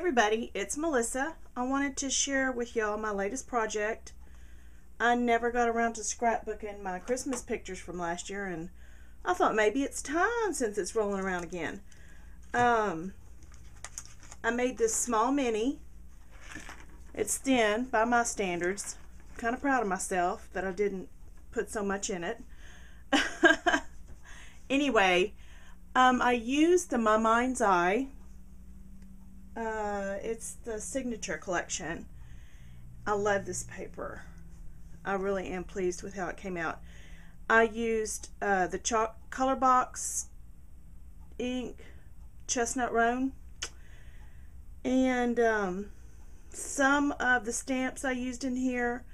everybody, it's Melissa. I wanted to share with y'all my latest project. I never got around to scrapbooking my Christmas pictures from last year, and I thought maybe it's time since it's rolling around again. I made this small mini. It's thin by my standards. I'm kind of proud of myself that I didn't put so much in it. Anyway, I used the My Mind's Eye. It's the signature collection. I love this paper. I really am pleased with how it came out. I used the chalk color box ink, chestnut roan, and some of the stamps I used in here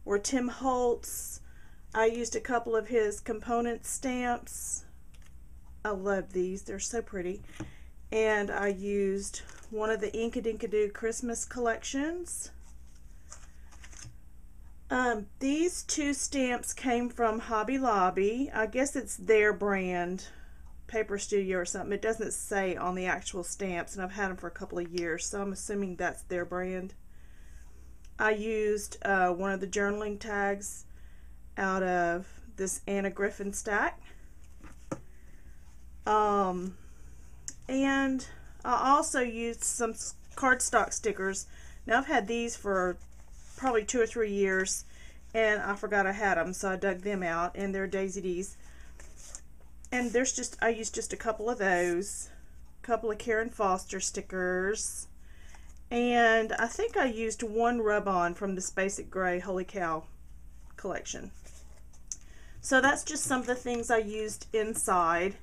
were Tim Holtz. I used a couple of his component stamps. I love these, they're so pretty. And I used one of the Inkadinkadoo Christmas collections. These two stamps came from Hobby Lobby. I guess it's their brand, Paper Studio or something. It doesn't say on the actual stamps, and I've had them for a couple of years, so I'm assuming that's their brand. I used one of the journaling tags out of this Anna Griffin stack. And I also used some cardstock stickers. Now I've had these for probably 2 or 3 years, and I forgot I had them, so I dug them out, and they're Daisy D's. And I used just a couple of those, a couple of Karen Foster stickers, and I think I used one rub-on from this Basic Gray Holy Cow collection. So that's just some of the things I used inside.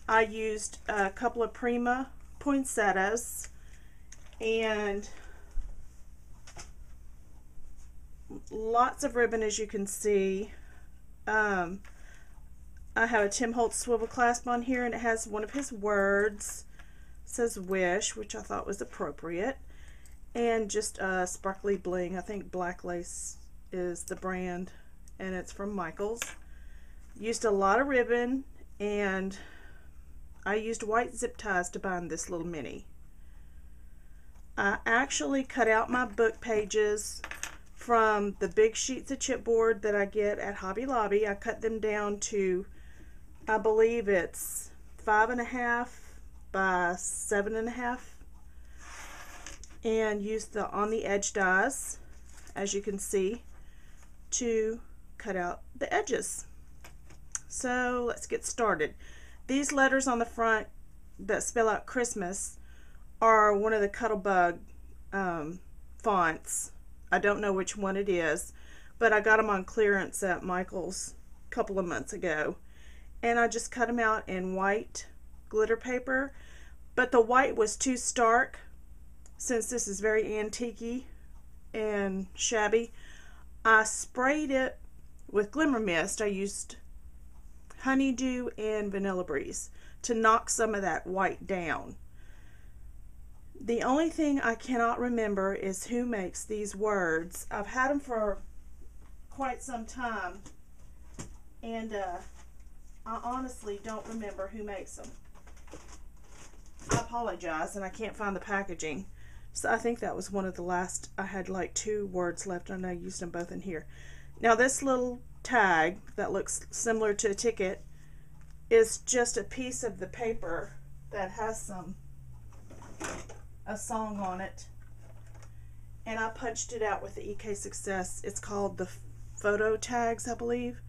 I used a couple of Prima poinsettias and lots of ribbon, as you can see. I have a Tim Holtz swivel clasp on here, and it has one of his words. It says wish, which I thought was appropriate, and just sparkly bling. I think Black Lace is the brand, and it's from Michaels. Used a lot of ribbon, and I used white zip ties to bind this little mini. I actually cut out my book pages from the big sheets of chipboard that I get at Hobby Lobby. I cut them down to, I believe it's 5.5 by 7.5, and used the on the edge dies, as you can see, to cut out the edges. So let's get started. These letters on the front that spell out Christmas are one of the Cuttlebug fonts. I don't know which one it is, but I got them on clearance at Michael's a couple of months ago. And I just cut them out in white glitter paper, but the white was too stark since this is very antique-y and shabby. I sprayed it with Glimmer Mist. I used Honeydew and Vanilla Breeze to knock some of that white down. The only thing I cannot remember is who makes these words. I've had them for quite some time, and I honestly don't remember who makes them. I apologize, and I can't find the packaging. So I think that was one of the last. I had like 2 words left, and I used them both in here. Now this little tag that looks similar to a ticket is just a piece of the paper that has a song on it, and I punched it out with the EK Success. It's called the photo tags, I believe,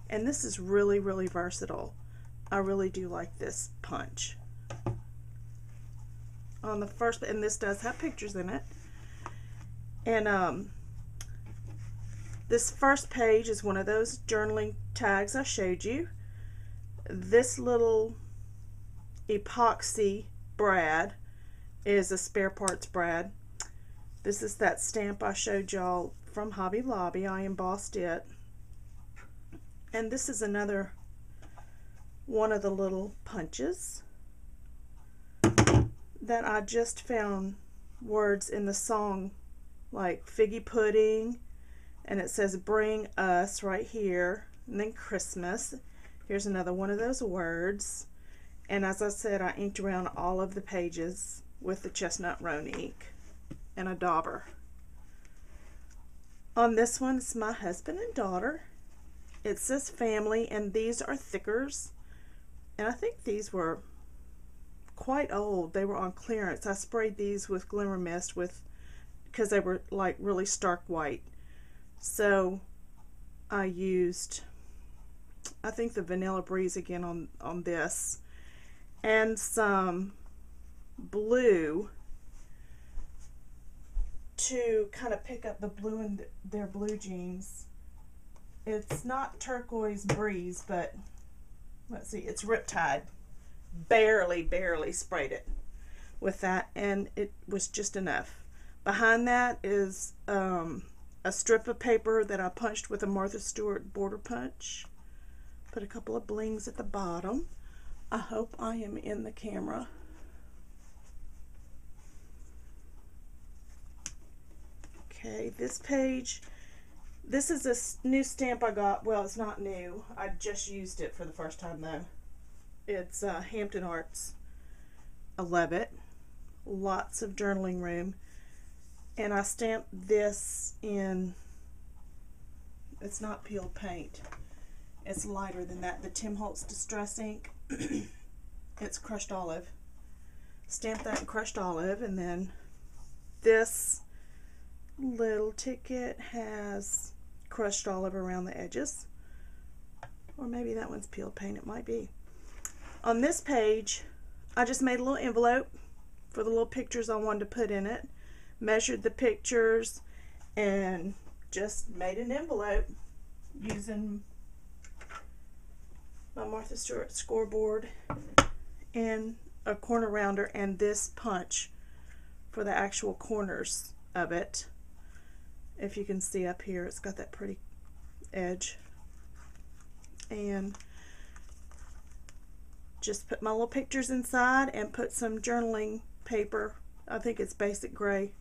and this is really, really versatile. I really do like this punch on the first, and this does have pictures in it. And this first page is one of those journaling tags I showed you. This little epoxy brad is a spare parts brad. This is that stamp I showed y'all from Hobby Lobby. I embossed it. And this is another one of the little punches that I just found words in the song, like figgy pudding, and it says bring us right here, and then Christmas. Here's another one of those words, And as I said, I inked around all of the pages with the chestnut roan ink and a dauber. On this one, it's my husband and daughter. It says family, and these are thickers. And I think these were quite old. They were on clearance. I sprayed these with Glimmer Mist because they were like really stark white. So I used, I think, the Vanilla Breeze again on this, and some blue to kind of pick up the blue in their blue jeans. It's not Turquoise Breeze, but let's see, it's Riptide. Barely sprayed it with that, and it was just enough. Behind that is a strip of paper that I punched with a Martha Stewart border punch. Put a couple of blings at the bottom. I hope I am in the camera. Okay, this page, this is a new stamp I got. Well, it's not new. I just used it for the first time though. It's Hampton Arts. I love it. Lots of journaling room. And I stamped this in, it's not peeled paint. It's lighter than that. The Tim Holtz Distress ink. It's crushed olive. Stamped that in crushed olive, and then this little ticket has crushed olive around the edges. Or maybe that one's peeled paint, it might be. On this page, I just made a little envelope for the little pictures I wanted to put in it. Measured the pictures and just made an envelope using my Martha Stewart scoreboard and a corner rounder and this punch for the actual corners of it. If you can see up here, it's got that pretty edge. And just put my little pictures inside and put some journaling paper. I think it's basic gray.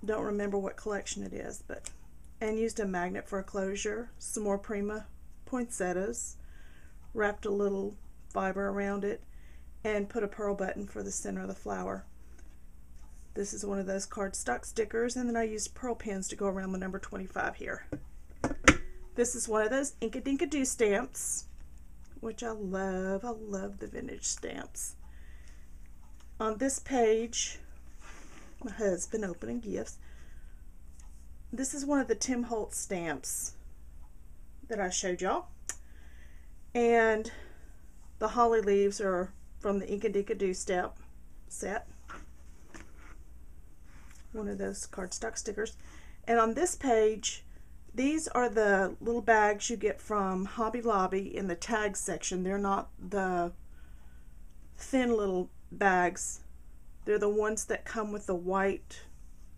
Don't remember what collection it is, but, and used a magnet for a closure, some more Prima poinsettias, wrapped a little fiber around it, and put a pearl button for the center of the flower. This is one of those cardstock stickers, and then I used pearl pins to go around the number 25 here. This is one of those Ink-a-Dink-a-Doo stamps, which I love. I love the vintage stamps. On this page, my husband opening gifts. This is one of the Tim Holtz stamps that I showed y'all. And the holly leaves are from the Ink-a-Dink-a-Doo stamp set. One of those cardstock stickers. And on this page, these are the little bags you get from Hobby Lobby in the tag section. They're not the thin little bags. They're the ones that come with the white,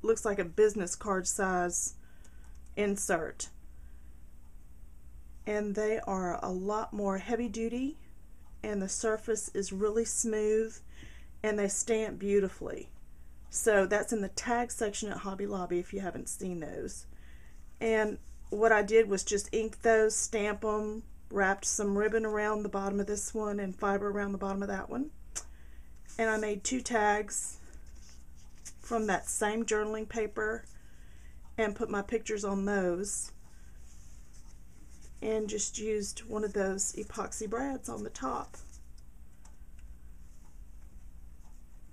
looks like a business card size insert. And they are a lot more heavy duty, and the surface is really smooth, and they stamp beautifully. So that's in the tag section at Hobby Lobby if you haven't seen those. And what I did was just ink those, stamp them, wrapped some ribbon around the bottom of this one and fiber around the bottom of that one. And I made 2 tags from that same journaling paper and put my pictures on those. And just used one of those epoxy brads on the top.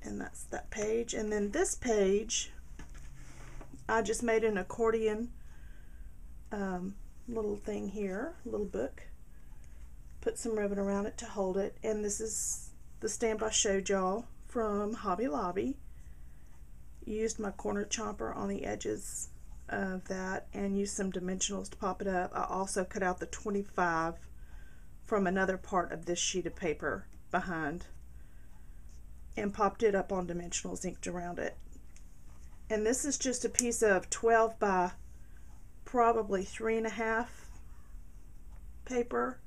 And that's that page. And then this page, I just made an accordion little thing here, little book. Put some ribbon around it to hold it. And this is the stamp I showed y'all from Hobby Lobby. Used my corner chomper on the edges of that and used some dimensionals to pop it up. I also cut out the 25 from another part of this sheet of paper behind and popped it up on dimensionals inked around it. And this is just a piece of 12 by probably 3.5 paper,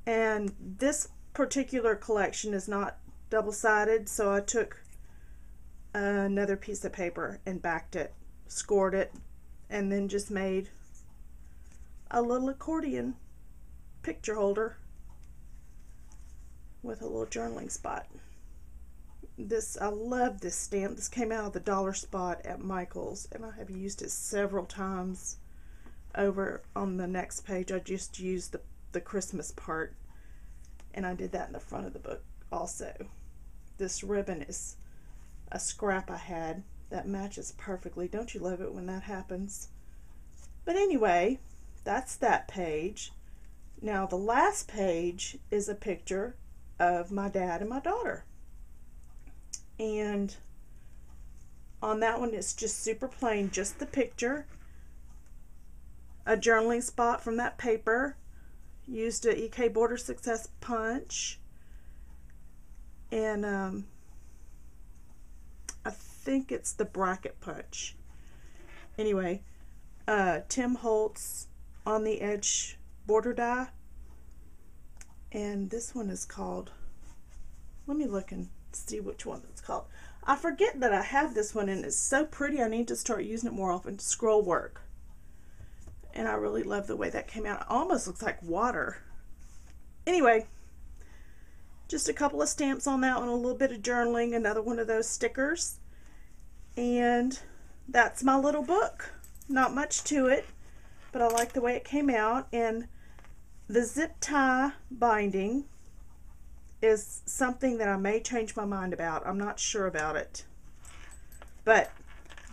and this particular collection is not double-sided, so I took another piece of paper and backed it, scored it, and then just made a little accordion picture holder with a little journaling spot. I love this stamp. This came out of the dollar spot at Michael's, and I have used it several times. Over on the next page, I just used the Christmas part, and I did that in the front of the book also. This ribbon is a scrap I had that matches perfectly. Don't you love it when that happens? But anyway, that's that page. Now the last page is a picture of my dad and my daughter. And on that one, it's just super plain, just the picture. A journaling spot from that paper. Used a EK Border Success punch. And I think it's the bracket punch. Anyway, Tim Holtz on the edge border die. And this one is called, let me look and see which one it's called. I forget that I have this one, and it's so pretty. I need to start using it more often. Scroll work. And I really love the way that came out. It almost looks like water. Anyway, just a couple of stamps on that one, a little bit of journaling, another one of those stickers. And that's my little book. Not much to it, but I like the way it came out. And the zip tie binding is something that I may change my mind about. I'm not sure about it. But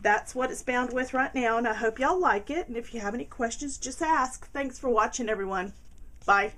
that's what it's bound with right now, and I hope y'all like it. And if you have any questions, just ask. Thanks for watching, everyone. Bye.